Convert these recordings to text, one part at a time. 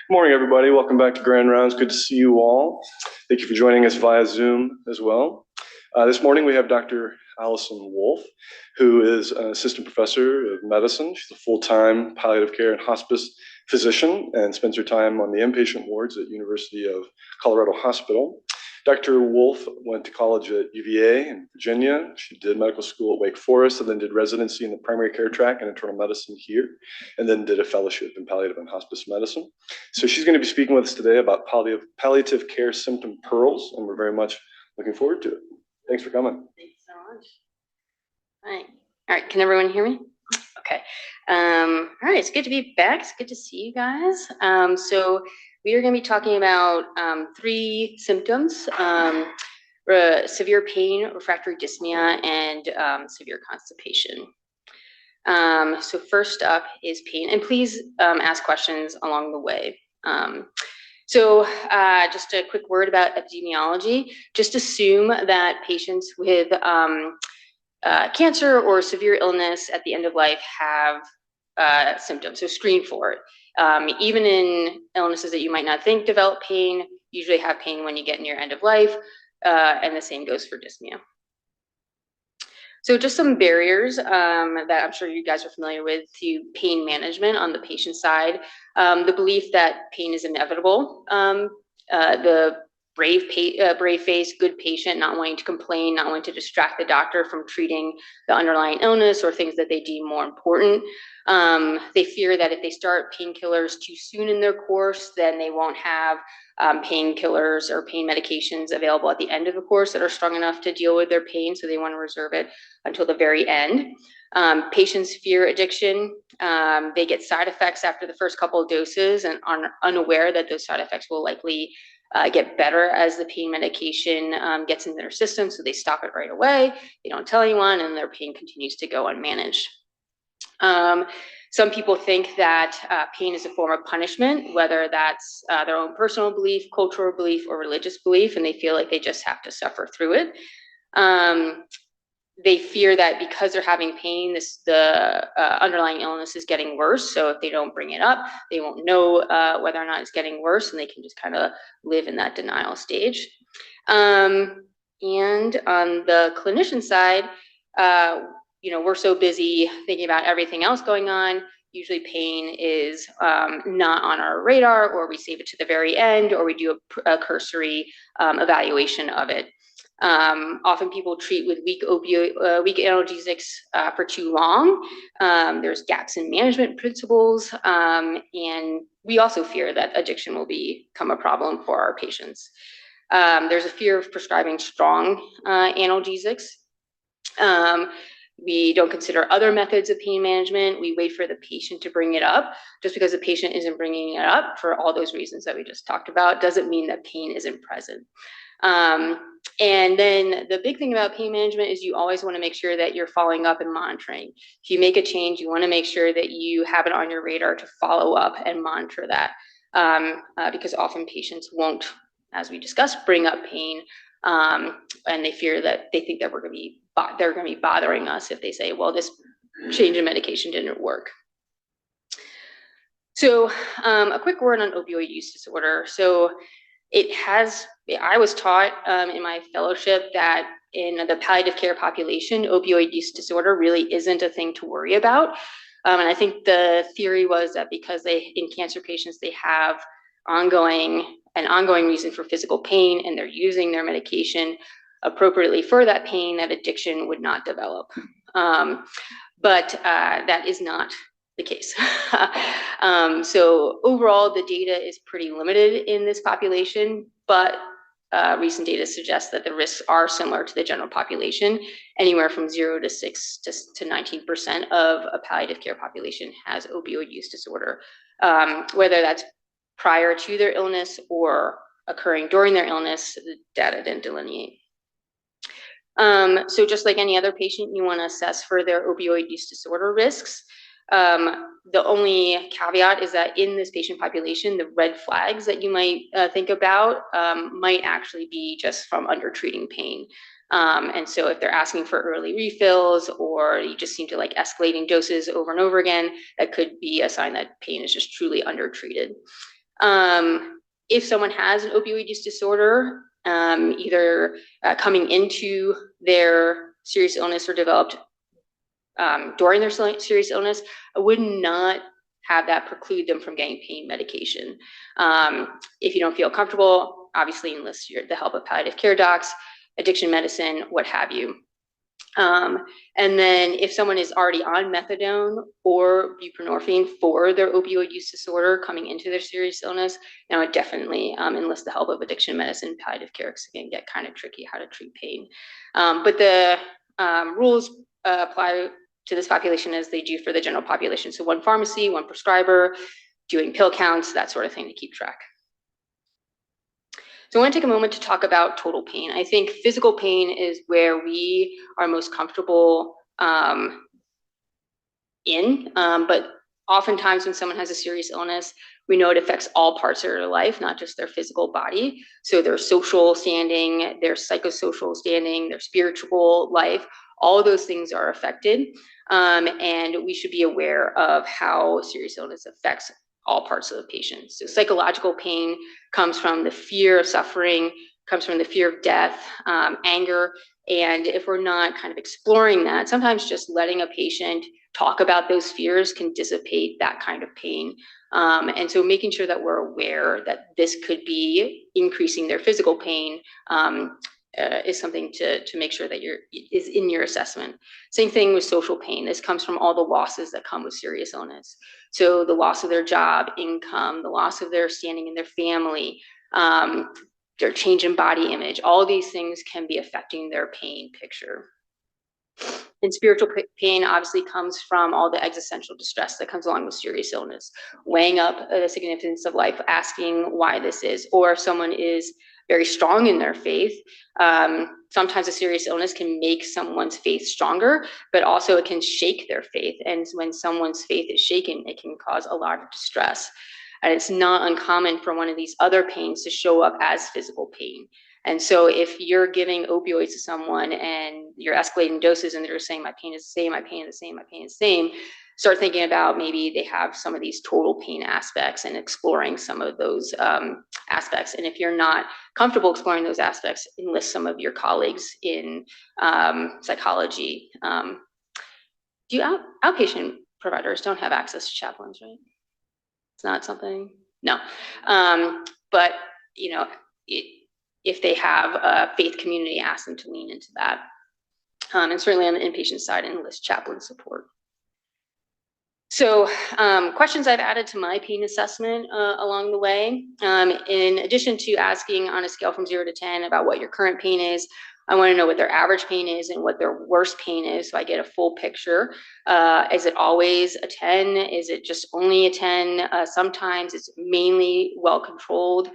Good morning, everybody. Welcome back to Grand Rounds. Good to see you all. Thank you for joining us via Zoom as well. This morning we have Dr. Alison Wolfe, who is an assistant professor of medicine. She's a full-time palliative care and hospice physician and spends her time on the inpatient wards at University of Colorado Hospital. Dr. Wolfe went to college at UVA in Virginia. She did medical school at Wake Forest and then did residency in the primary care track and internal medicine here, and then did a fellowship in palliative and hospice medicine. So she's going to be speaking with us today about palliative care symptom pearls, and we're very much looking forward to it. Thanks for coming. Thanks so much. All right, can everyone hear me? Okay. All right, it's good to be back. It's good to see you guys. So we are going to be talking about 3 symptoms: severe pain, refractory dyspnea, and severe constipation. So first up is pain, and please ask questions along the way. So just a quick word about epidemiology. Just assume that patients with cancer or severe illness at the end of life have symptoms, so screen for it. Even in illnesses that you might not think develop pain, usually have pain when you get near end of life, and the same goes for dyspnea. So just some barriers that I'm sure you guys are familiar with to pain management on the patient side. The belief that pain is inevitable, the brave face, good patient, not wanting to complain, not wanting to distract the doctor from treating the underlying illness or things that they deem more important. They fear that if they start painkillers too soon in their course, then they won't have painkillers or pain medications available at the end of the course that are strong enough to deal with their pain, so they want to reserve it until the very end. Patients fear addiction. They get side effects after the first couple of doses and are unaware that those side effects will likely get better as the pain medication gets into their system, so they stop it right away. They don't tell anyone, and their pain continues to go unmanaged. Some people think that pain is a form of punishment, whether that's their own personal belief, cultural belief, or religious belief, and they feel like they just have to suffer through it. They fear that because they're having pain, the underlying illness is getting worse. So if they don't bring it up, they won't know whether or not it's getting worse, and they can just kind of live in that denial stage. And on the clinician side, we're so busy thinking about everything else going on. Usually pain is not on our radar, or we save it to the very end, or we do a cursory evaluation of it. Often people treat with weak analgesics for too long. There's gaps in management principles, and we also fear that addiction will become a problem for our patients. There's a fear of prescribing strong analgesics. We don't consider other methods of pain management. We wait for the patient to bring it up. Just because the patient isn't bringing it up for all those reasons that we just talked about doesn't mean that pain isn't present. And then the big thing about pain management is you always want to make sure that you're following up and monitoring. If you make a change, you want to make sure that you have it on your radar to follow up and monitor that, because often patients won't, as we discussed, bring up pain, and they fear that they think that they're going to be bothering us if they say, well, this change in medication didn't work. So a quick word on opioid use disorder. So I was taught in my fellowship that in the palliative care population, opioid use disorder really isn't a thing to worry about. And I think the theory was that because in cancer patients, they have an ongoing reason for physical pain, and they're using their medication appropriately for that pain, that addiction would not develop. But that is not the case. So overall, the data is pretty limited in this population, but recent data suggests that the risks are similar to the general population. Anywhere from 0 to 6 to 19% of a palliative care population has opioid use disorder, whether that's prior to their illness or occurring during their illness. The data didn't delineate. So just like any other patient, you want to assess for their opioid use disorder risks. The only caveat is that in this patient population, the red flags that you might think about might actually be just from undertreating pain. And so if they're asking for early refills, or you just seem to like escalating doses over and over again, that could be a sign that pain is just truly undertreated. If someone has an opioid use disorder, either coming into their serious illness or developed during their serious illness, I would not have that preclude them from getting pain medication. If you don't feel comfortable, obviously enlist the help of palliative care docs, addiction medicine, what have you. And then if someone is already on methadone or buprenorphine for their opioid use disorder coming into their serious illness, now I definitely enlist the help of addiction medicine, palliative care, because it can get kind of tricky how to treat pain. But the rules apply to this population as they do for the general population. So one pharmacy, one prescriber, doing pill counts, that sort of thing to keep track. So I want to take a moment to talk about total pain. I think physical pain is where we are most comfortable but oftentimes when someone has a serious illness, we know it affects all parts of their life, not just their physical body. So their social standing, their psychosocial standing, their spiritual life, all of those things are affected. And we should be aware of how serious illness affects all parts of the patient. So psychological pain comes from the fear of suffering, comes from the fear of death, anger. And if we're not kind of exploring that, sometimes just letting a patient talk about those fears can dissipate that kind of pain. And so making sure that we're aware that this could be increasing their physical pain is something to make sure that is in your assessment. Same thing with social pain. This comes from all the losses that come with serious illness. So the loss of their job, income, the loss of their standing in their family, their change in body image, all of these things can be affecting their pain picture. And spiritual pain obviously comes from all the existential distress that comes along with serious illness, weighing up the significance of life, asking why this is, or if someone is very strong in their faith, sometimes a serious illness can make someone's faith stronger, but also it can shake their faith. And when someone's faith is shaken, it can cause a lot of distress. And it's not uncommon for one of these other pains to show up as physical pain. And so if you're giving opioids to someone and you're escalating doses and they're saying, my pain is the same, my pain is the same, my pain is the same, start thinking about maybe they have some of these total pain aspects and exploring some of those aspects. And if you're not comfortable exploring those aspects, enlist some of your colleagues in psychology. Outpatient providers don't have access to chaplains, right? It's not something, no. But, if they have a faith community, ask them to lean into that. And certainly on the inpatient side, enlist chaplain support. So questions I've added to my pain assessment along the way, in addition to asking on a scale from 0 to 10 about what your current pain is, I want to know what their average pain is and what their worst pain is, so I get a full picture. Is it always a 10? Is it just only a 10? Sometimes it's mainly well controlled.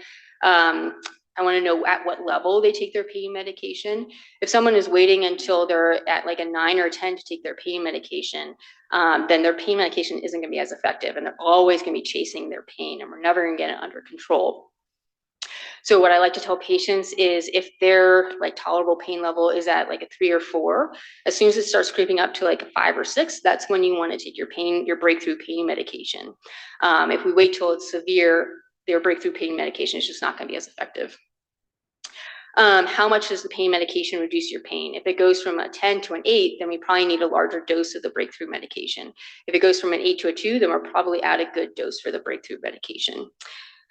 I want to know at what level they take their pain medication. If someone is waiting until they're at like a 9 or a 10 to take their pain medication, then their pain medication isn't going to be as effective, and they're always going to be chasing their pain, and we're never going to get it under control. So what I like to tell patients is if their like tolerable pain level is at like a 3 or 4, as soon as it starts creeping up to like a 5 or 6, that's when you want to take your breakthrough pain medication. If we wait till it's severe, their breakthrough pain medication is just not going to be as effective. How much does the pain medication reduce your pain? If it goes from a 10 to an 8, then we probably need a larger dose of the breakthrough medication. If it goes from an 8 to a 2, then we're probably at a good dose for the breakthrough medication.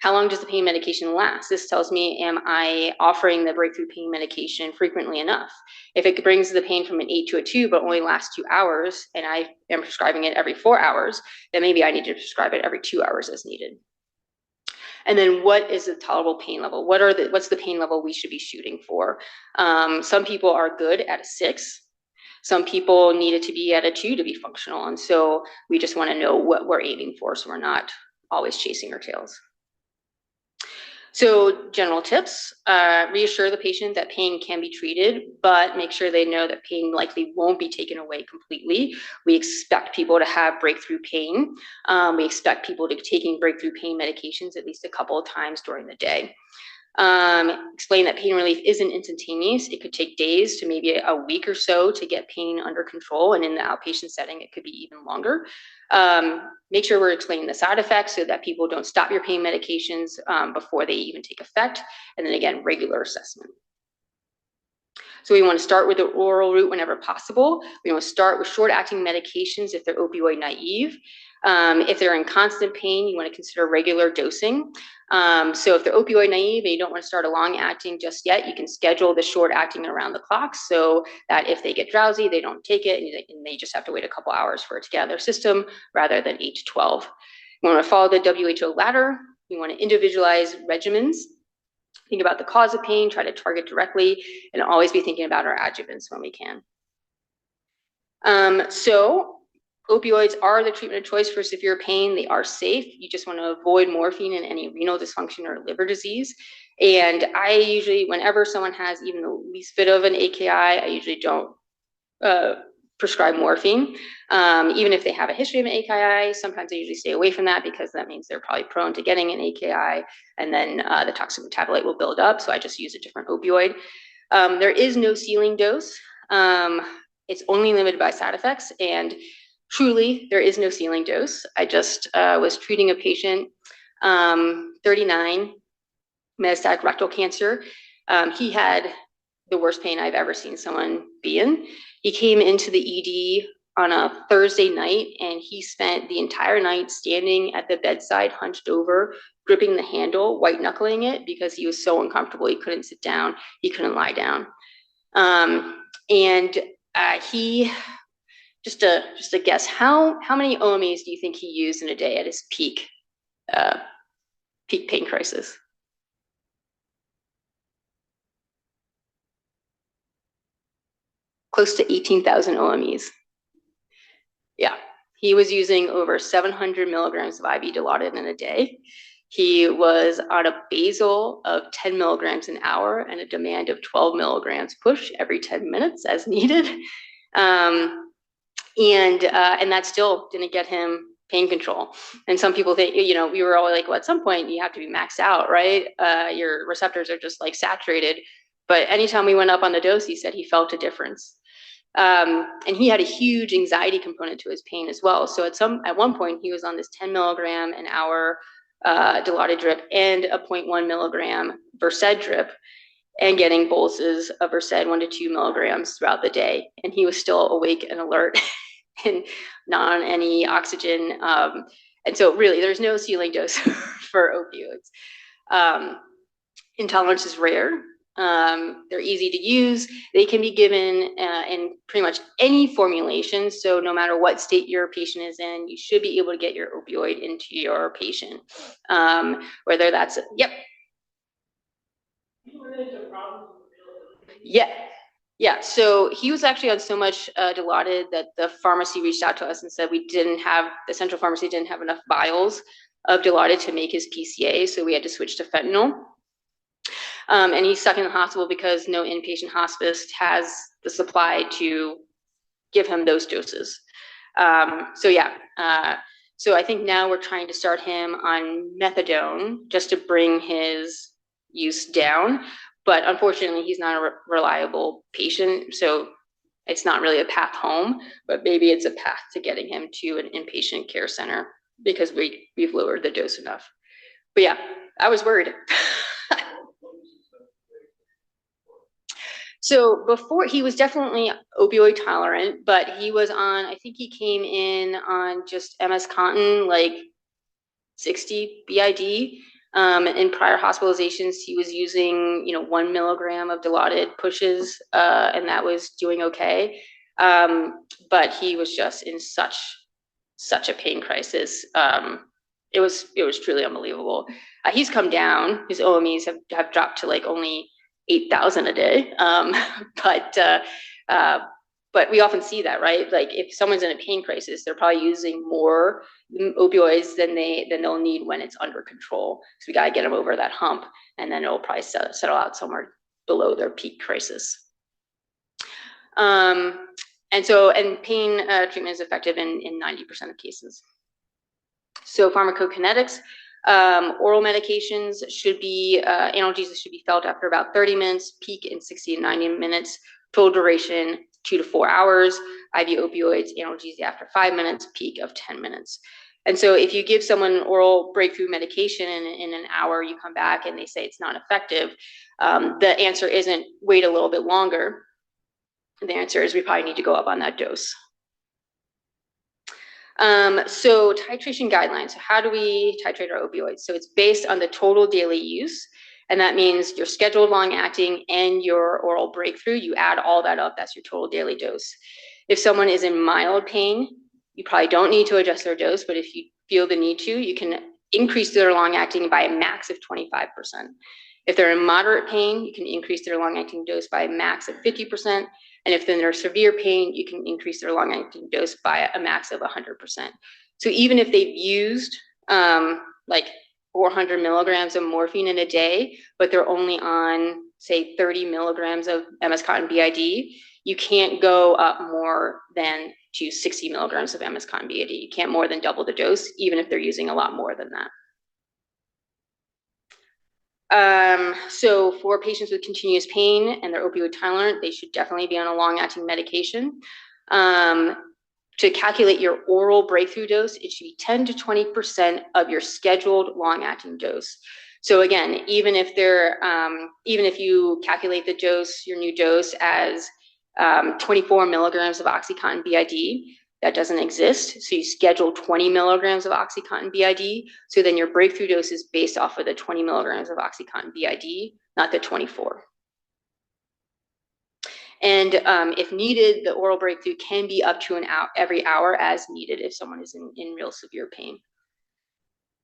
How long does the pain medication last? This tells me, am I offering the breakthrough pain medication frequently enough? If it brings the pain from an 8 to a 2, but only lasts 2 hours, and I am prescribing it every 4 hours, then maybe I need to prescribe it every 2 hours as needed. And then what is the tolerable pain level? What's the pain level we should be shooting for? Some people are good at a 6. Some people need it to be at a 2 to be functional. And so we just want to know what we're aiming for, so we're not always chasing our tails. So general tips, reassure the patient that pain can be treated, but make sure they know that pain likely won't be taken away completely. We expect people to have breakthrough pain. We expect people to be taking breakthrough pain medications at least a couple of times during the day. Explain that pain relief isn't instantaneous. It could take days to maybe a week or so to get pain under control. And in the outpatient setting, it could be even longer. Make sure we're explaining the side effects so that people don't stop your pain medications before they even take effect. And then again, regular assessment. So we want to start with the oral route whenever possible. We want to start with short-acting medications if they're opioid naive. If they're in constant pain, you want to consider regular dosing. So if they're opioid naive and you don't want to start a long-acting just yet, you can schedule the short-acting around the clock so that if they get drowsy, they don't take it and they just have to wait a couple hours for it to get out of their system rather than 8 to 12. We want to follow the WHO ladder. We want to individualize regimens. Think about the cause of pain, try to target directly, and always be thinking about our adjuvants when we can. So opioids are the treatment of choice for severe pain. They are safe. You just want to avoid morphine in any renal dysfunction or liver disease. And I usually, whenever someone has even the least bit of an AKI, I usually don't prescribe morphine. Even if they have a history of an AKI, sometimes I usually stay away from that because that means they're probably prone to getting an AKI, and then the toxic metabolite will build up. So I just use a different opioid. There is no ceiling dose. It's only limited by side effects, and truly, there is no ceiling dose. I just was treating a patient, 39, metastatic rectal cancer. He had the worst pain I've ever seen someone be in. He came into the ED on a Thursday night, and he spent the entire night standing at the bedside, hunched over, gripping the handle, white knuckling it because he was so uncomfortable. He couldn't sit down. He couldn't lie down. He, just a guess, how many OMEs do you think he used in a day at his peak pain crisis? Close to 18,000 OMEs. Yeah, he was using over 700 milligrams of IV Dilaudid in a day. He was on a basal of 10 milligrams an hour and a demand of 12 milligrams push every 10 minutes as needed. And that still didn't get him pain control. And some people think, we were all like, well, at some point you have to be maxed out, right? Your receptors are just like saturated. But anytime we went up on the dose, he said he felt a difference. And he had a huge anxiety component to his pain as well. So at one point he was on this 10 milligram an hour Dilaudid drip and a 0.1 milligram Versed drip, and getting boluses of Versed 1 to 2 milligrams throughout the day. And he was still awake and alert and not on any oxygen. And so really there's no ceiling dose for opioids. Intolerance is rare. They're easy to use. They can be given in pretty much any formulation. So no matter what state your patient is in, you should be able to get your opioid into your patient. Whether that's, yep. Yeah. So he was actually on so much Dilaudid that the pharmacy reached out to us and said the central pharmacy didn't have enough vials of Dilaudid to make his PCA. So we had to switch to fentanyl. And he's stuck in the hospital because no inpatient hospice has the supply to give him those doses. So I think now we're trying to start him on methadone just to bring his use down. But unfortunately, he's not a reliable patient. So it's not really a path home, but maybe it's a path to getting him to an inpatient care center because we've lowered the dose enough. But yeah, I was worried. So before, he was definitely opioid tolerant, but he was on, I think he came in on just MS Contin, like 60 BID. In prior hospitalizations, he was using, 1 milligram of Dilaudid pushes, and that was doing okay. But he was just in such a pain crisis. It was truly unbelievable. He's come down. His OMEs have dropped to like only 8,000 a day. But we often see that, right? Like if someone's in a pain crisis, they're probably using more opioids than they'll need when it's under control. So we got to get them over that hump, and then it'll probably settle out somewhere below their peak crisis. And pain treatment is effective in 90% of cases. So pharmacokinetics, Oral medications should be, analgesics should be felt after about 30 minutes, peak in 60 to 90 minutes, total duration 2 to 4 hours, IV opioids, analgesia after 5 minutes, peak of 10 minutes. And so if you give someone an oral breakthrough medication and in an hour you come back and they say it's not effective, the answer isn't wait a little bit longer. The answer is we probably need to go up on that dose. So titration guidelines. So how do we titrate our opioids? So it's based on the total daily use. And that means your scheduled long acting and your oral breakthrough, you add all that up, that's your total daily dose. If someone is in mild pain, you probably don't need to adjust their dose, but if you feel the need to, you can increase their long acting by a max of 25%. If they're in moderate pain, you can increase their long acting dose by a max of 50%. And if they're in severe pain, you can increase their long acting dose by a max of 100%. So even if they've used like 400 milligrams of morphine in a day, but they're only on, say, 30 milligrams of MS-Cotton BID, you can't go up more than to 60 milligrams of MS-Cotton BID. You can't more than double the dose, even if they're using a lot more than that. So for patients with continuous pain and they're opioid tolerant, they should definitely be on a long-acting medication. To calculate your oral breakthrough dose, it should be 10 to 20% of your scheduled long-acting dose. So again, even if you calculate the dose, your new dose as 24 milligrams of OxyContin BID, that doesn't exist. So you schedule 20 milligrams of OxyContin BID. So then your breakthrough dose is based off of the 20 milligrams of OxyContin BID, not the 24. And if needed, the oral breakthrough can be up to an hour, every hour as needed if someone is in real severe pain.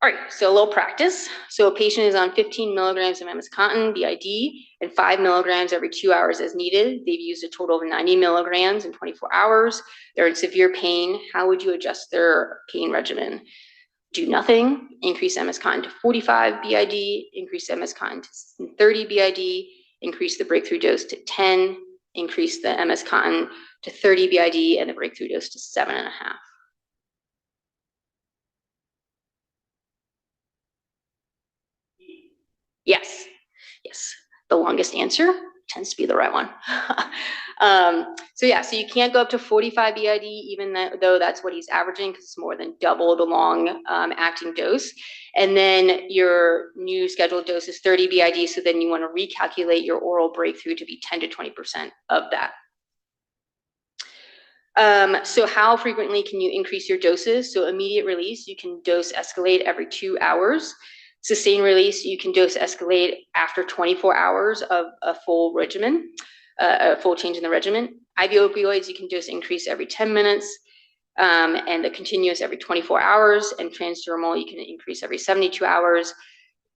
All right, so a little practice. So a patient is on 15 milligrams of MS-Cotton BID and 5 milligrams every 2 hours as needed. They've used a total of 90 milligrams in 24 hours. They're in severe pain. How would you adjust their pain regimen? Do nothing, increase MS-Cotton to 45 BID, increase MS-Cotton to 30 BID, increase the breakthrough dose to 10, increase the MS-Cotton to 30 BID and the breakthrough dose to 7.5. Yes, yes. The longest answer tends to be the right one. So yeah, so you can't go up to 45 BID, even though that's what he's averaging, because it's more than double the long acting dose. And then your new scheduled dose is 30 BID, so then you want to recalculate your oral breakthrough to be 10 to 20% of that. So how frequently can you increase your doses? So immediate release, you can dose escalate every 2 hours. Sustained release, you can dose escalate after 24 hours of a full regimen, a full change in the regimen. IV opioids, you can dose increase every 10 minutes, and the continuous every 24 hours, and transdermal, you can increase every 72 hours.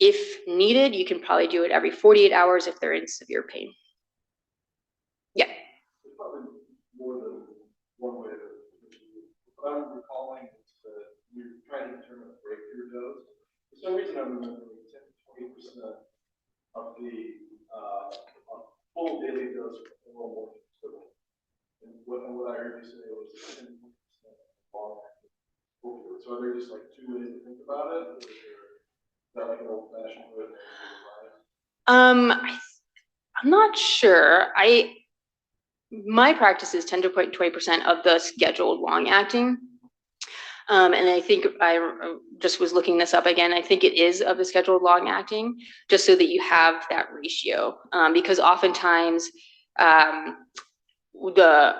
If needed, you can probably do it every 48 hours if they're in severe pain. Yeah. There's probably more than one way to, what I'm recalling is that you're trying to determine a breakthrough dose. For some reason, I'm remembering 10 to 20% of the full daily dose of oral morphine equivalent. And what I heard you say was 10 to 20% long acting opioid. So are there just like two ways to think about it? Or is that like an old fashioned way? I'm not sure. My practice is 10 to 20% of the scheduled long acting. And I think I just was looking this up again. I think it is of the scheduled long acting, just so that you have that ratio. Because oftentimes the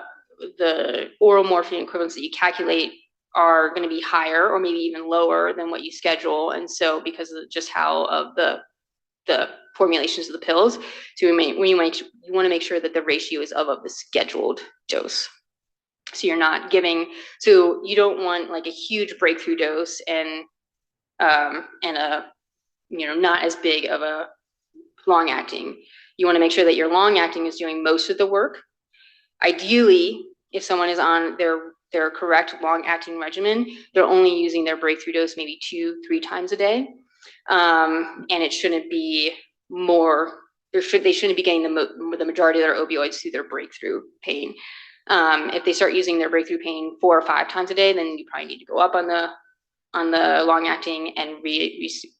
oral morphine equivalents that you calculate are going to be higher or maybe even lower than what you schedule. And so because of just how of the formulations of the pills, so you want to make sure that the ratio is of the scheduled dose. So you're not giving, so you don't want like a huge breakthrough dose and a, not as big of a long acting. You want to make sure that your long acting is doing most of the work. Ideally, if someone is on their correct long acting regimen, they're only using their breakthrough dose maybe 2-3 times a day. And it shouldn't be more, they shouldn't be getting the majority of their opioids through their breakthrough pain. If they start using their breakthrough pain 4 or 5 times a day, then you probably need to go up on the on the long-acting and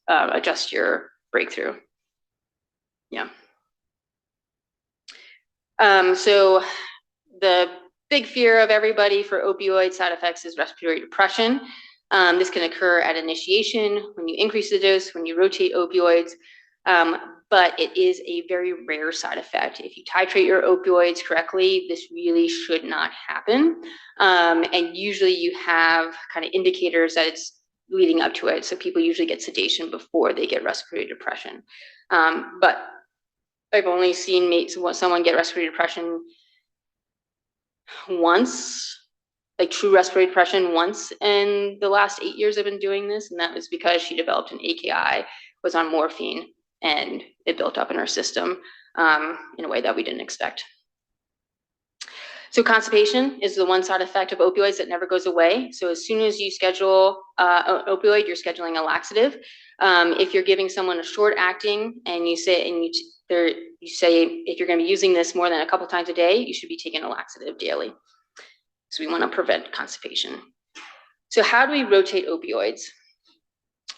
adjust your breakthrough. Yeah. So the big fear of everybody for opioid side effects is respiratory depression. This can occur at initiation, when you increase the dose, when you rotate opioids, but it is a very rare side effect. If you titrate your opioids correctly, this really should not happen. And usually you have kind of indicators that it's leading up to it. So people usually get sedation before they get respiratory depression. But I've only seen someone get respiratory depression once, like true respiratory depression once in the last 8 years I've been doing this, and that was because she developed an AKI, was on morphine, and it built up in her system in a way that we didn't expect. So constipation is the one side effect of opioids that never goes away. So as soon as you schedule an opioid, you're scheduling a laxative. If you're giving someone a short acting and you say if you're going to be using this more than a couple times a day, you should be taking a laxative daily. So we want to prevent constipation. So how do we rotate opioids?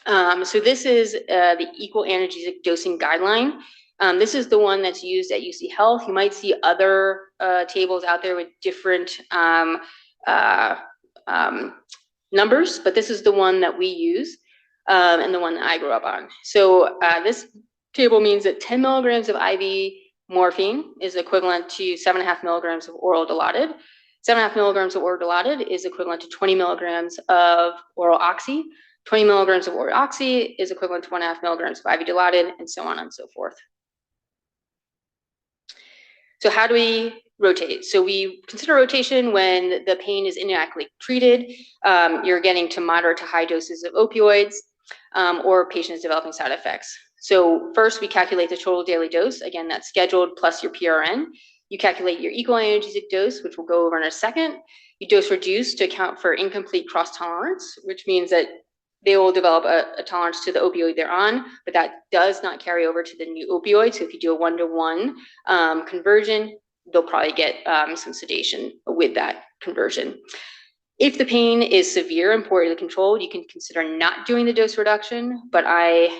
So this is the equal analgesic dosing guideline. This is the one that's used at UC Health. You might see other tables out there with different numbers, but this is the one that we use and the one that I grew up on. So this table means that 10 milligrams of IV morphine is equivalent to 7.5 milligrams of oral Dilaudid. 7.5 milligrams of oral Dilaudid is equivalent to 20 milligrams of oral oxy. 20 milligrams of oral oxy is equivalent to 1.5 milligrams of IV Dilaudid, and so on and so forth. So how do we rotate? So we consider rotation when the pain is inadequately treated, you're getting to moderate to high doses of opioids, or patient is developing side effects. So first we calculate the total daily dose. Again, that's scheduled plus your PRN. You calculate your equal analgesic dose, which we'll go over in a second. You dose reduce to account for incomplete cross tolerance, which means that they will develop a tolerance to the opioid they're on, but that does not carry over to the new opioid. So if you do a 1-to-1 conversion, they'll probably get some sedation with that conversion. If the pain is severe and poorly controlled, you can consider not doing the dose reduction, but I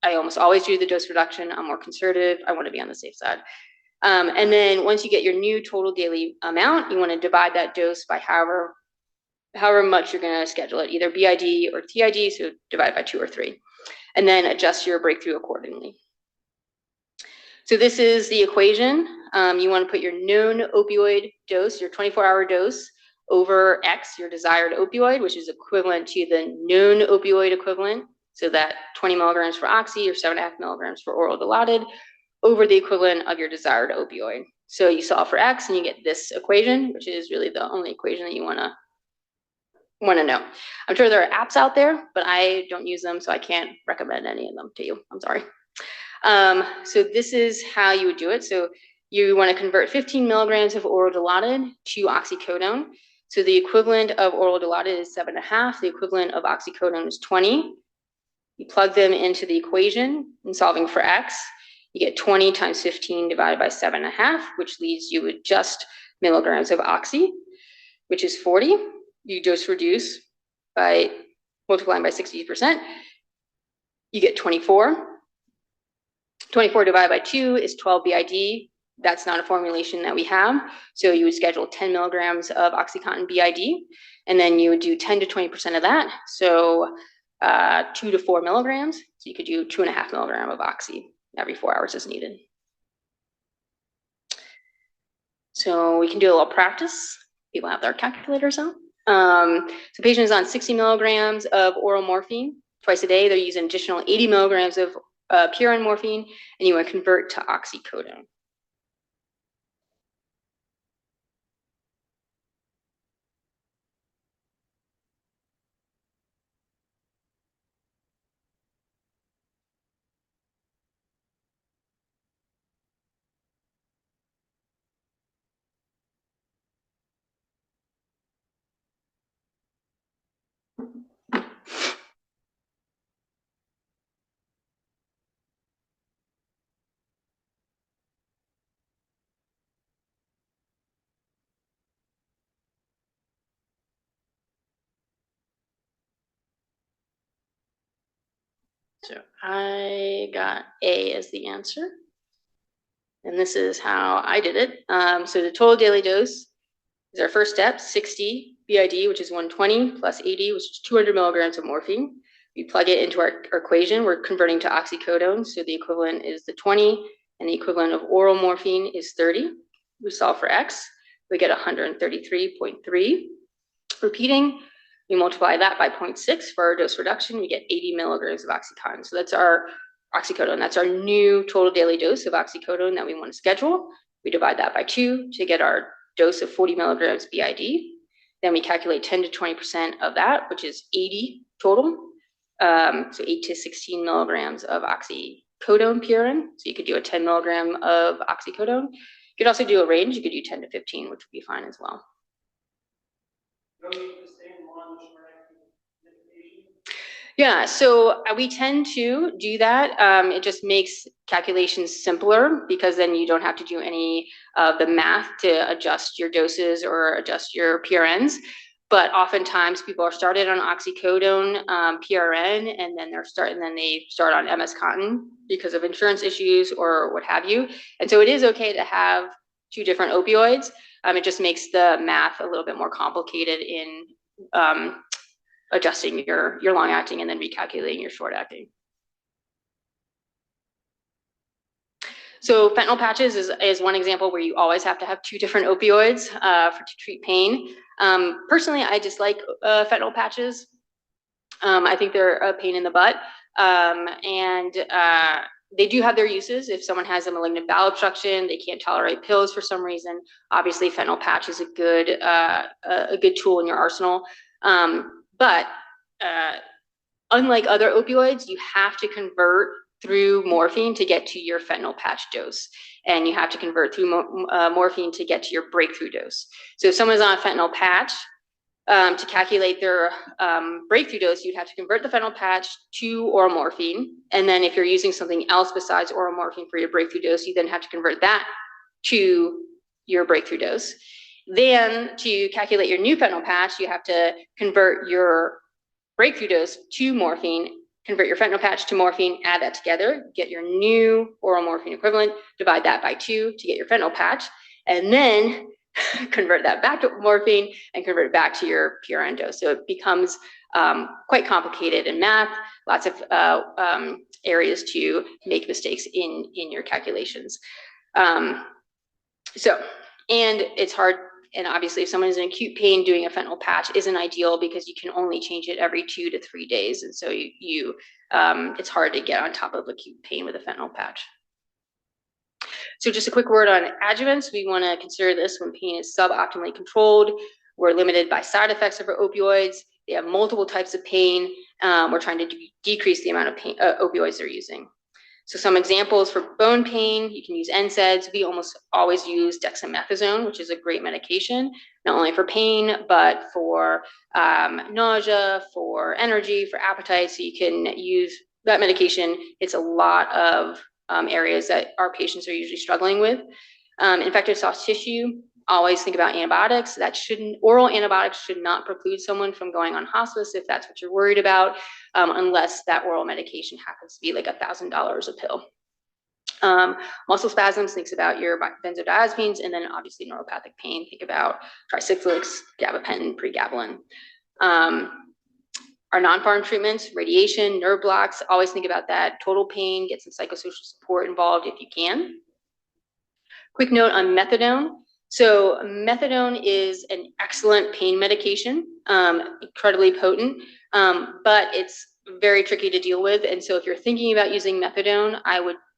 almost always do the dose reduction. I'm more conservative. I want to be on the safe side. And then once you get your new total daily amount, you want to divide that dose by however much you're going to schedule it, either BID or TID, so divide by 2 or 3, and then adjust your breakthrough accordingly. So this is the equation. You want to put your known opioid dose, your 24-hour dose, over X, your desired opioid, which is equivalent to the known opioid equivalent, so that 20 milligrams for oxy or 7.5 milligrams for oral Dilaudid, over the equivalent of your desired opioid. So you solve for X and you get this equation, which is really the only equation that you want to know. I'm sure there are apps out there, but I don't use them, so I can't recommend any of them to you. I'm sorry. So this is how you would do it. So you want to convert 15 milligrams of oral Dilaudid to oxycodone. So the equivalent of oral Dilaudid is 7.5. The equivalent of oxycodone is 20. You plug them into the equation and solving for X. You get 20 times 15 divided by 7.5, which leaves you with just milligrams of oxy, which is 40. You dose reduce by multiplying by 60%. You get 24. 24 divided by 2 is 12 BID. That's not a formulation that we have. So you would schedule 10 milligrams of OxyContin BID, and then you would do 10 to 20% of that. So 2 to 4 milligrams. So you could do 2.5 milligrams of oxy every 4 hours as needed. So we can do a little practice. People have their calculators on. So patient is on 60 milligrams of oral morphine twice a day. They're using additional 80 milligrams of PRN morphine, and you want to convert to oxycodone. So I got A as the answer. And this is how I did it. So the total daily dose is our first step, 60 BID, which is 120, plus 80, which is 200 milligrams of morphine. We plug it into our equation. We're converting to oxycodone. So the equivalent is the 20, and the equivalent of oral morphine is 30. We solve for X. We get 133.3. Repeating, we multiply that by 0.6 for our dose reduction. We get 80 milligrams of oxycontin. So that's our oxycodone. That's our new total daily dose of oxycodone that we want to schedule. We divide that by 2 to get our dose of 40 milligrams BID. Then we calculate 10 to 20% of that, which is 80 total. So 8 to 16 milligrams of oxycodone PRN. So you could do a 10 milligram of oxycodone. You could also do a range. You could do 10 to 15, which would be fine as well. Yeah, so we tend to do that. It just makes calculations simpler because then you don't have to do any of the math to adjust your doses or adjust your PRNs. But oftentimes people are started on oxycodone PRN, and then they start on MS Contin because of insurance issues or what have you. And so it is okay to have 2 different opioids. It just makes the math a little bit more complicated in adjusting your long acting and then recalculating your short acting. So fentanyl patches is one example where you always have to have 2 different opioids to treat pain. Personally, I dislike fentanyl patches. I think they're a pain in the butt. They do have their uses. If someone has a malignant bowel obstruction, they can't tolerate pills for some reason. Obviously, fentanyl patch is a good tool in your arsenal. But unlike other opioids, you have to convert through morphine to get to your fentanyl patch dose. And you have to convert through morphine to get to your breakthrough dose. So if someone's on a fentanyl patch, to calculate their breakthrough dose, you'd have to convert the fentanyl patch to oral morphine. And then if you're using something else besides oral morphine for your breakthrough dose, you then have to convert that to your breakthrough dose. Then to calculate your new fentanyl patch, you have to convert your breakthrough dose to morphine, convert your fentanyl patch to morphine, add that together, get your new oral morphine equivalent, divide that by 2 to get your fentanyl patch, and then convert that back to morphine and convert it back to your PRN dose. So it becomes quite complicated in math, lots of areas to make mistakes in your calculations. And it's hard. And obviously, if someone is in acute pain, doing a fentanyl patch isn't ideal because you can only change it every 2 to 3 days. And so it's hard to get on top of acute pain with a fentanyl patch. So just a quick word on adjuvants. We want to consider this when pain is suboptimally controlled. We're limited by side effects of our opioids. They have multiple types of pain. We're trying to decrease the amount of pain, opioids they're using. So some examples for bone pain, you can use NSAIDs. We almost always use dexamethasone, which is a great medication, not only for pain, but for nausea, for energy, for appetite. So you can use that medication. It's a lot of areas that our patients are usually struggling with. Infected soft tissue, always think about antibiotics. Oral antibiotics should not preclude someone from going on hospice if that's what you're worried about, unless that oral medication happens to be like $1,000 a pill. Muscle spasms, think about your benzodiazepines, and then obviously neuropathic pain, think about tricyclics, gabapentin, pregabalin. Our non-pharm treatments, radiation, nerve blocks, always think about that. Total pain, get some psychosocial support involved if you can. Quick note on methadone. So methadone is an excellent pain medication, incredibly potent, but it's very tricky to deal with. And so if you're thinking about using methadone,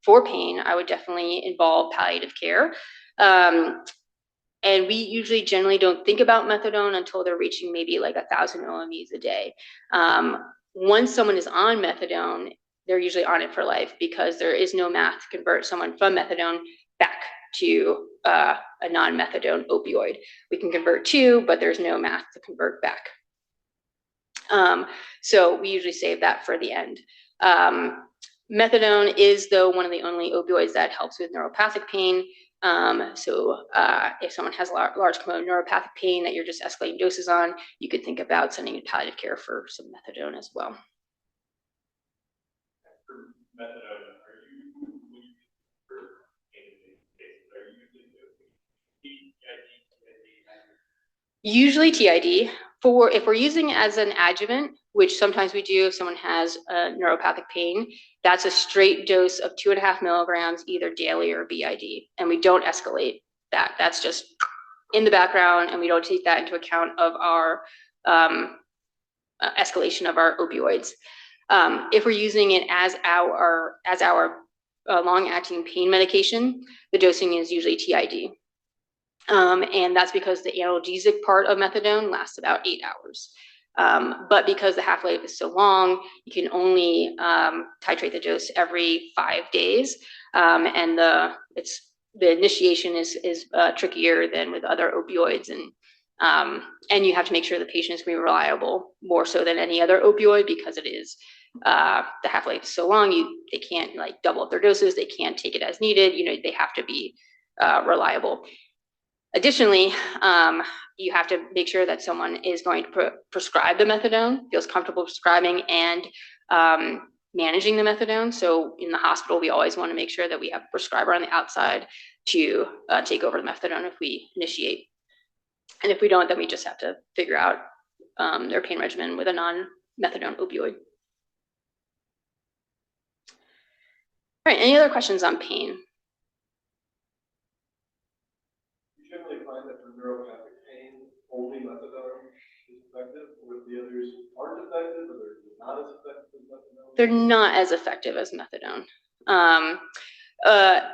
for pain, I would definitely involve palliative care. And we usually generally don't think about methadone until they're reaching maybe like 1,000 OMEs a day. Once someone is on methadone, they're usually on it for life because there is no math to convert someone from methadone back to a non-methadone opioid. We can convert to, but there's no math to convert back. So we usually save that for the end. Methadone is, though, one of the only opioids that helps with neuropathic pain. So if someone has large component neuropathic pain that you're just escalating doses on, you could think about sending in palliative care for some methadone as well. Usually TID. If we're using it as an adjuvant, which sometimes we do if someone has neuropathic pain, that's a straight dose of 2.5 milligrams, either daily or BID. And we don't escalate that. That's just in the background, and we don't take that into account of our escalation of our opioids. If we're using it as our long-acting pain medication, the dosing is usually TID. And that's because the analgesic part of methadone lasts about 8 hours. But because the half-life is so long, you can only titrate the dose every 5 days. And the initiation is trickier than with other opioids. And you have to make sure the patient is going to be reliable more so than any other opioid, because it is the half-life is so long. They can't like double up their doses. They can't take it as needed. They have to be reliable. Additionally, you have to make sure that someone is going to prescribe the methadone, feels comfortable prescribing and managing the methadone. So in the hospital, we always want to make sure that we have a prescriber on the outside to take over the methadone if we initiate. And if we don't, then we just have to figure out their pain regimen with a non-methadone opioid. All right, any other questions on pain? Generally find that for neuropathic pain, only methadone is effective, or the others aren't effective, or they're not as effective as methadone? They're not as effective as methadone.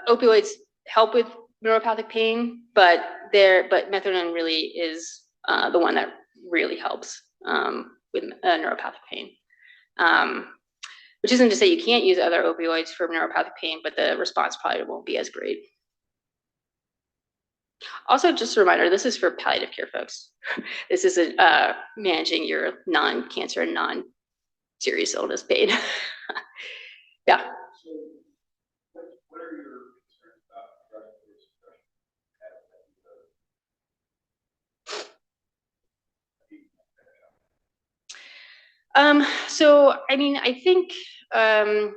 Opioids help with neuropathic pain, but methadone really is the one that really helps with neuropathic pain. Which isn't to say you can't use other opioids for neuropathic pain, but the response probably won't be as great. Also, just a reminder, this is for palliative care folks. This isn't managing your non-cancer and non-serious illness pain. Yeah. So what are your concerns about respiratory suppression? So, I mean, I think I'm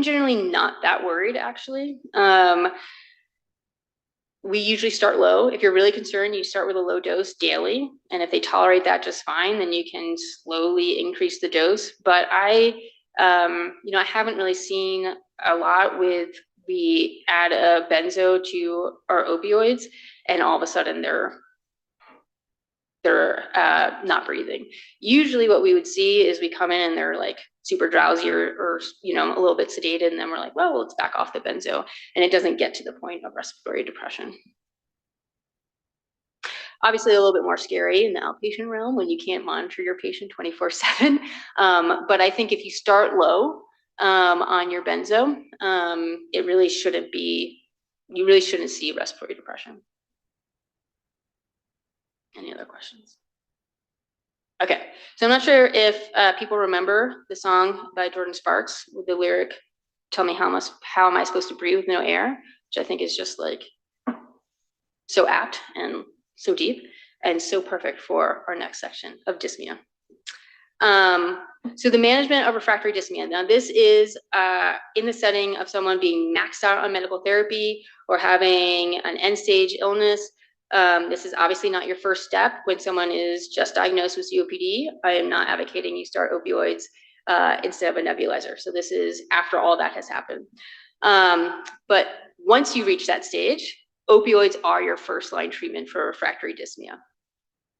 generally not that worried, actually. We usually start low. If you're really concerned, you start with a low dose daily. And if they tolerate that just fine, then you can slowly increase the dose. But I haven't really seen a lot with we add a benzo to our opioids and all of a sudden they're not breathing. Usually what we would see is we come in and they're like super drowsy or a little bit sedated, and then we're like, well, let's back off the benzo, and it doesn't get to the point of respiratory depression. Obviously a little bit more scary in the outpatient realm when you can't monitor your patient 24/7. But I think if you start low on your benzo, you really shouldn't see respiratory depression. Any other questions? Okay, so I'm not sure if people remember the song by Jordan Sparks with the lyric, "Tell me how am I supposed to breathe with no air," which I think is just like so apt and so deep and so perfect for our next section of dyspnea. So the management of refractory dyspnea. Now this is in the setting of someone being maxed out on medical therapy or having an end stage illness. This is obviously not your first step when someone is just diagnosed with COPD. I am not advocating you start opioids instead of a nebulizer. So this is after all that has happened. But once you reach that stage, opioids are your first line treatment for refractory dyspnea.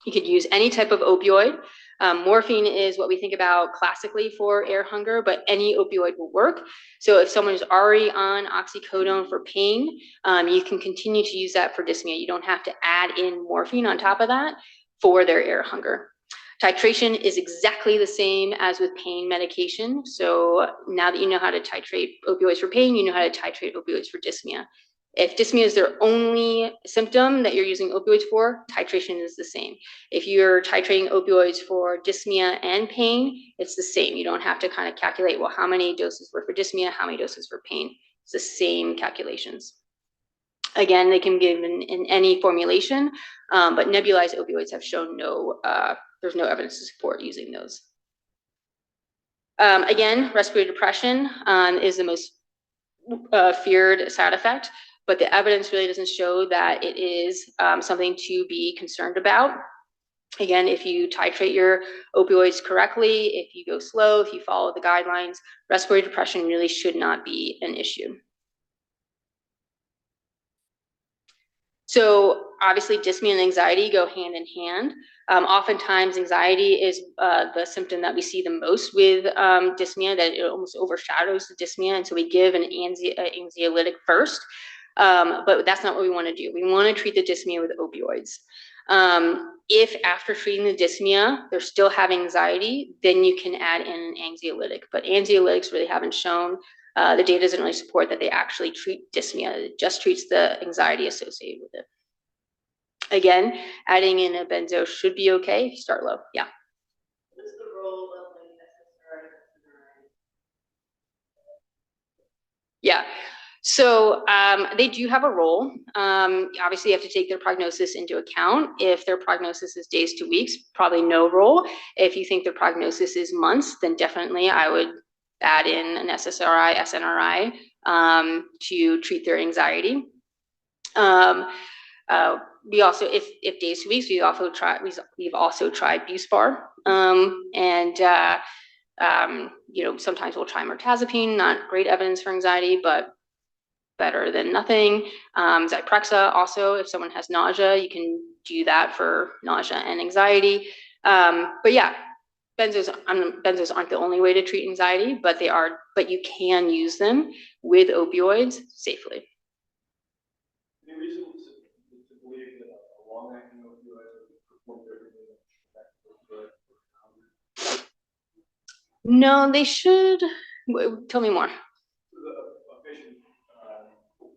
You could use any type of opioid. Morphine is what we think about classically for air hunger, but any opioid will work. So if someone is already on oxycodone for pain, you can continue to use that for dyspnea. You don't have to add in morphine on top of that for their air hunger. Titration is exactly the same as with pain medication. So now that you know how to titrate opioids for pain, you know how to titrate opioids for dyspnea. If dyspnea is their only symptom that you're using opioids for, titration is the same. If you're titrating opioids for dyspnea and pain, it's the same. You don't have to kind of calculate, well, how many doses were for dyspnea, how many doses for pain. It's the same calculations. Again, they can be given in any formulation, but nebulized opioids have shown there's no evidence to support using those. Again, respiratory depression is the most feared side effect. but the evidence really doesn't show that it is something to be concerned about. Again, if you titrate your opioids correctly, if you go slow, if you follow the guidelines, respiratory depression really should not be an issue. So obviously dyspnea and anxiety go hand in hand. Oftentimes anxiety is the symptom that we see the most with dyspnea, that it almost overshadows the dyspnea. And so we give an anxiolytic first, but that's not what we want to do. We want to treat the dyspnea with opioids. If after treating the dyspnea, they're still having anxiety, then you can add in an anxiolytic. But anxiolytics really haven't shown, the data doesn't really support that they actually treat dyspnea. It just treats the anxiety associated with it. Again, adding in a benzo should be okay if you start low. Yeah. What is the role of an SSRI? Yeah. So they do have a role. Obviously, you have to take their prognosis into account. If their prognosis is days to weeks, probably no role. If you think their prognosis is months, then definitely I would add in an SSRI, SNRI to treat their anxiety. We also, if days to weeks, we've also tried Buspar, sometimes we'll try mirtazapine. Not great evidence for anxiety, but better than nothing. Zyprexa also, if someone has nausea, you can do that for nausea and anxiety. But yeah, benzos aren't the only way to treat anxiety, but you can use them with opioids safely. Any reason to believe that a long-acting opioid would perform differently than a No, they should. Tell me more. A patient, there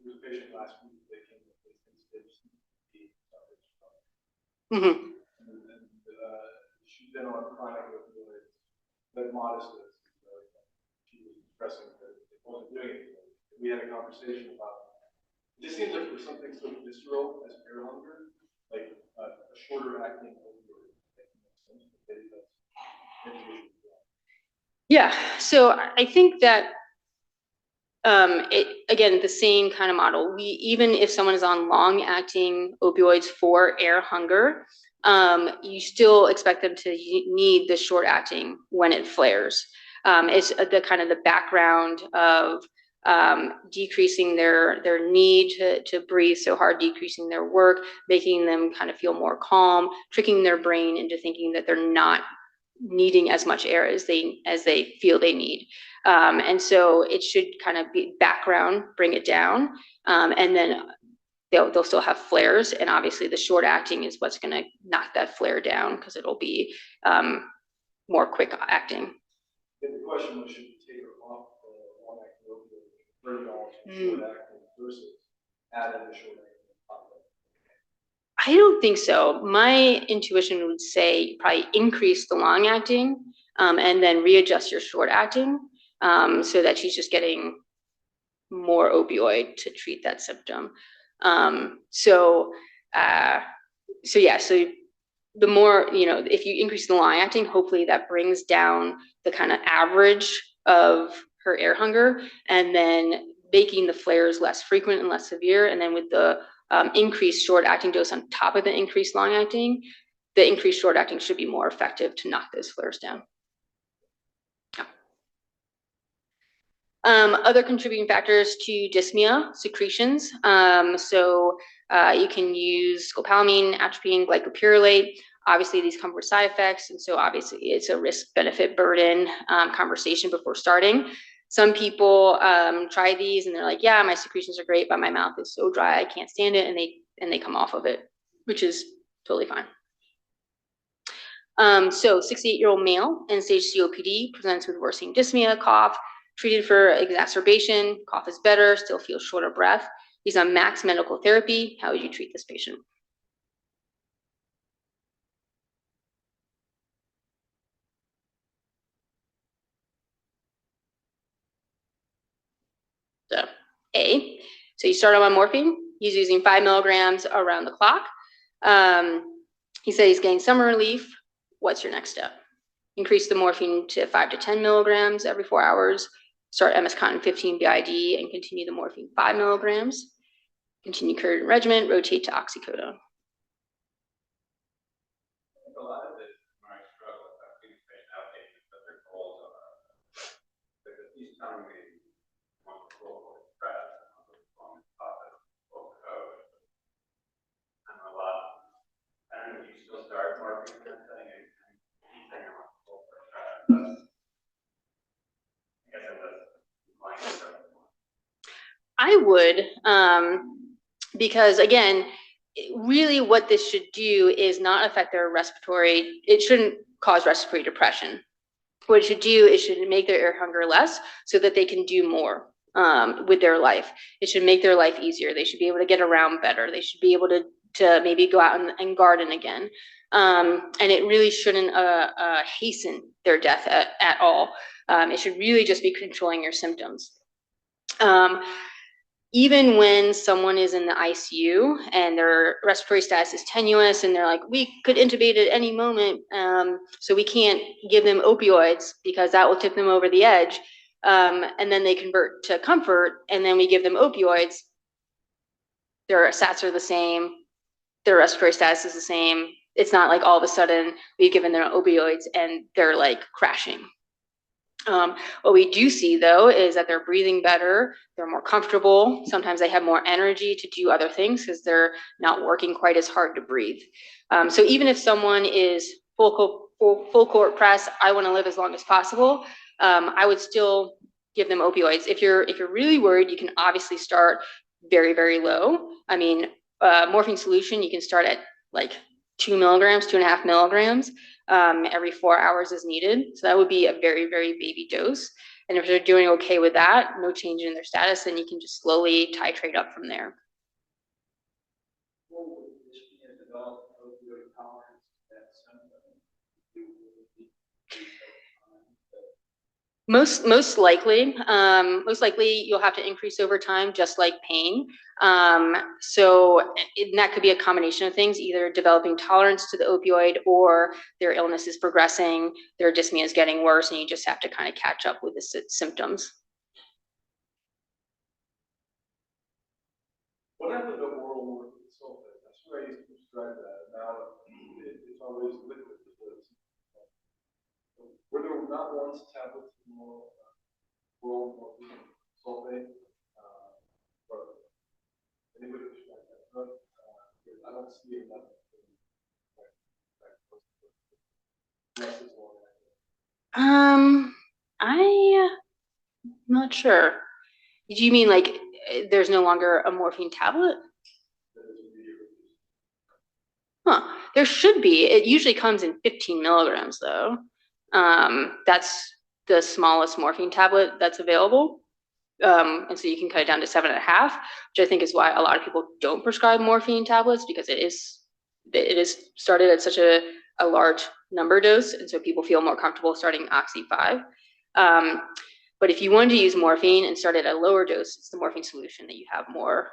was a patient last week that came with stage Mm-hmm. and she's been on chronic opioids, but modest. She was expressing that it wasn't doing anything. We had a conversation about. It just seems like for something so visceral as air hunger, like a shorter acting opioid makes sense. Yeah, so I think that again, the same kind of model. Even if someone is on long-acting opioids for air hunger, you still expect them to need the short-acting when it flares. It's the kind of the background of decreasing their need to breathe so hard, decreasing their work, making them kind of feel more calm, tricking their brain into thinking that they're not needing as much air as they feel they need. And so it should kind of be background, bring it down, and then they'll still have flares. And obviously the short acting is what's going to knock that flare down because it'll be more quick acting. And the question was, should you take her off the long-acting opioid, bring it all to short acting versus add in the short acting? I don't think so. My intuition would say probably increase the long acting and then readjust your short acting so that she's just getting more opioid to treat that symptom. So the more, if you increase the long acting, hopefully that brings down the kind of average of her air hunger and then making the flares less frequent and less severe. And then with the increased short acting dose on top of the increased long acting, the increased short acting should be more effective to knock those flares down. Yeah. Other contributing factors to dyspnea, secretions. You can use scopolamine, atropine, glycopyrrolate. Obviously, these come with side effects, and so obviously it's a risk-benefit burden conversation before starting. Some people try these and they're like, yeah, my secretions are great, but my mouth is so dry, I can't stand it, and they come off of it, which is totally fine. 68-year-old male, end-stage COPD, presents with worsening dyspnea, cough, treated for exacerbation, cough is better, still feels short of breath. He's on max medical therapy. How would you treat this patient? So you start him on morphine. He's using 5 milligrams around the clock. He said he's getting some relief. What's your next step? Increase the morphine to 5 to 10 milligrams every 4 hours. start MS-Contin 15 BID and continue the morphine 5 milligrams. Continue current regimen, rotate to oxycodone. A lot of this when I struggle with that these patient outpatients, but their goals are because he's telling me one global express and one profit full code. And a lot. I don't know if you still start marketing that thing and keep saying I'm full express, but I guess it was my I would, because again, really what this should do is not affect their respiratory, it shouldn't cause respiratory depression. What it should do is should make their air hunger less so that they can do more with their life. It should make their life easier. They should be able to get around better. They should be able to maybe go out and garden again. And it really shouldn't hasten their death at all. It should really just be controlling your symptoms. Even when someone is in the ICU and their respiratory status is tenuous and they're like, we could intubate at any moment, so we can't give them opioids because that will tip them over the edge. And then they convert to comfort and then we give them opioids. Their stats are the same. Their respiratory status is the same. It's not like all of a sudden we've given them opioids and they're like crashing. What we do see though is that they're breathing better, they're more comfortable, sometimes they have more energy to do other things because they're not working quite as hard to breathe. So even if someone is full court press, I want to live as long as possible, I would still give them opioids. If you're really worried, you can obviously start very, very low. I mean, morphine solution, you can start at like 2 milligrams, 2.5 milligrams. Every 4 hours is needed. So that would be a very, very baby dose. And if they're doing okay with that, no change in their status, then you can just slowly titrate up from there. Most likely you'll have to increase over time, just like pain. So that could be a combination of things, either developing tolerance to the opioid or their illness is progressing, their dyspnea is getting worse, and you just have to kind of catch up with the symptoms. What happened to oral morphine sulfate? That's where I used to prescribe that. Now it's always liquid. Were there not once tablets for oral morphine sulfate? Anybody prescribe that drug? I don't see it enough. I'm not sure. Do you mean like there's no longer a morphine tablet? Huh, there should be. It usually comes in 15 milligrams though. That's the smallest morphine tablet that's available. And so you can cut it down to 7.5, which I think is why a lot of people don't prescribe morphine tablets, because it is started at such a large number dose, and so people feel more comfortable starting Oxy 5. But if you wanted to use morphine and start at a lower dose, it's the morphine solution that you have more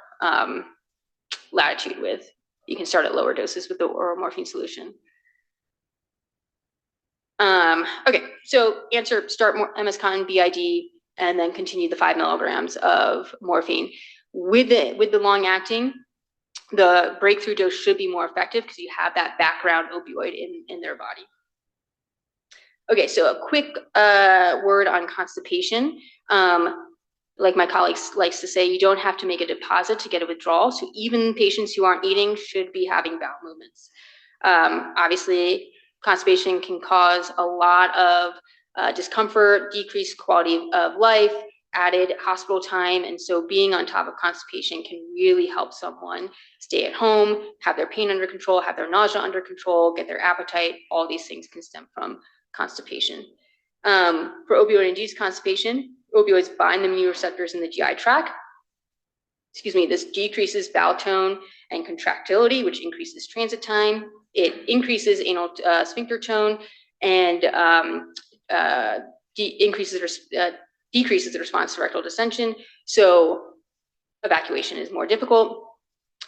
latitude with. You can start at lower doses with the oral morphine solution. Okay, so answer, start MS-Contin BID and then continue the 5 milligrams of morphine. With the long acting, the breakthrough dose should be more effective because you have that background opioid in their body. Okay, so a quick word on constipation. Like my colleagues likes to say, you don't have to make a deposit to get a withdrawal. So even patients who aren't eating should be having bowel movements. Obviously, constipation can cause a lot of discomfort, decreased quality of life, added hospital time. And so being on top of constipation can really help someone stay at home, have their pain under control, have their nausea under control, get their appetite. All these things can stem from constipation. For opioid-induced constipation, opioids bind the mu receptors in the GI tract. This decreases bowel tone and contractility, which increases transit time. It increases anal sphincter tone and decreases the response to rectal distension. So evacuation is more difficult,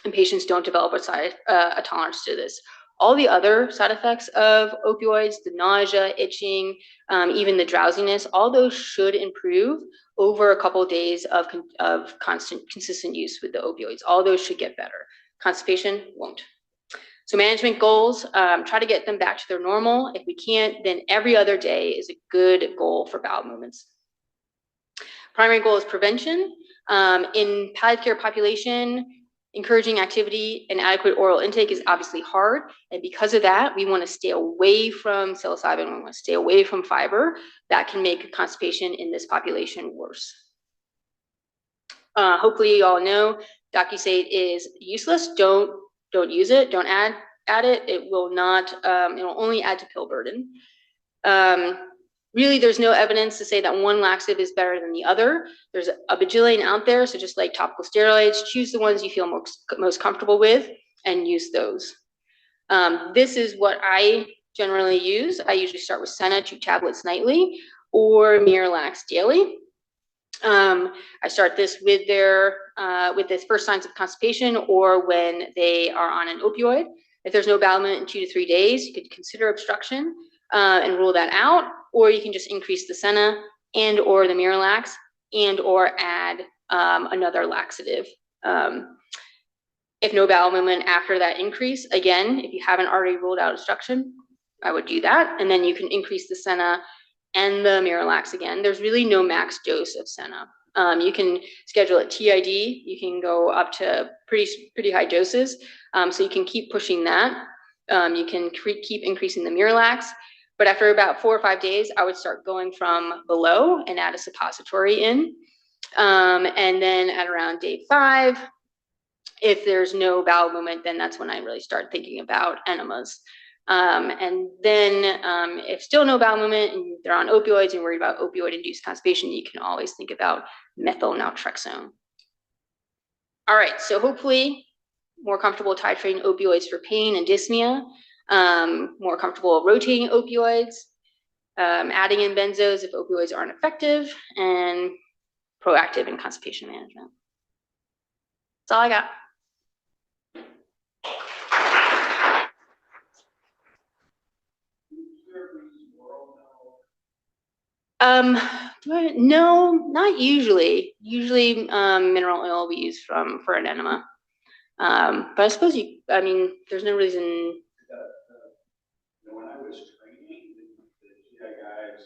and patients don't develop a tolerance to this. All the other side effects of opioids, the nausea, itching, even the drowsiness, all those should improve over a couple of days of consistent use with the opioids. All those should get better. Constipation won't. So management goals, try to get them back to their normal. If we can't, then every other day is a good goal for bowel movements. Primary goal is prevention. In palliative care population, encouraging activity and adequate oral intake is obviously hard. And because of that, we want to stay away from psilocybin. We want to stay away from fiber. That can make constipation in this population worse. Hopefully you all know DocuSate is useless. Don't use it. Don't add it. It will not, it will only add to pill burden. Really, there's no evidence to say that one laxative is better than the other. There's a bajillion out there, so just like topical steroids, choose the ones you feel most comfortable with and use those. This is what I generally use. I usually start with Senna 2 tablets nightly or Miralax daily. I start this with their first signs of constipation or when they are on an opioid. If there's no bowel movement in 2 to 3 days, you could consider obstruction and rule that out, or you can just increase the Senna and or the Miralax and or add another laxative. If no bowel movement after that increase, again, if you haven't already ruled out obstruction, I would do that, and then you can increase the Senna and the Miralax again. There's really no max dose of Senna. You can schedule it TID. You can go up to pretty high doses, so you can keep pushing that. You can keep increasing the Miralax, but after about 4 or 5 days, I would start going from below and add a suppository in. And then at around day 5, if there's no bowel movement, then that's when I really start thinking about enemas. And then if still no bowel movement and they're on opioids and worried about opioid-induced constipation, you can always think about methyl naltrexone. All right, so hopefully more comfortable titrating opioids for pain and dyspnea, more comfortable rotating opioids, adding in benzos if opioids aren't effective, and proactive in constipation management. That's all I got. No, not usually. Usually mineral oil we use for an enema. But I suppose there's no reason. When I was training, the GI guys,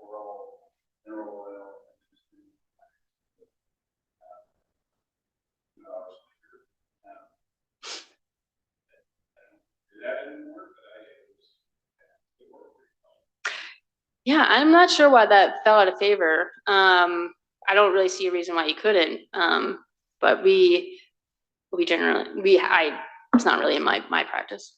oral, mineral oil, Yeah, I'm not sure why that fell out of favor. I don't really see a reason why you couldn't. But we generally, it's not really in my practice.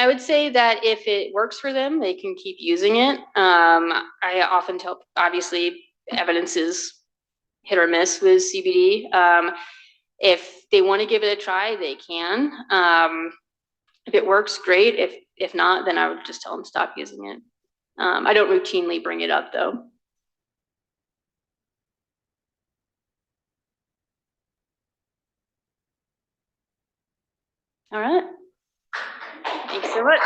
I would say that if it works for them, they can keep using it. I often tell, obviously, evidence is hit or miss with CBD. If they want to give it a try, they can. If it works, great. If not, then I would just tell them stop using it. I don't routinely bring it up, though. All right. Thanks so much.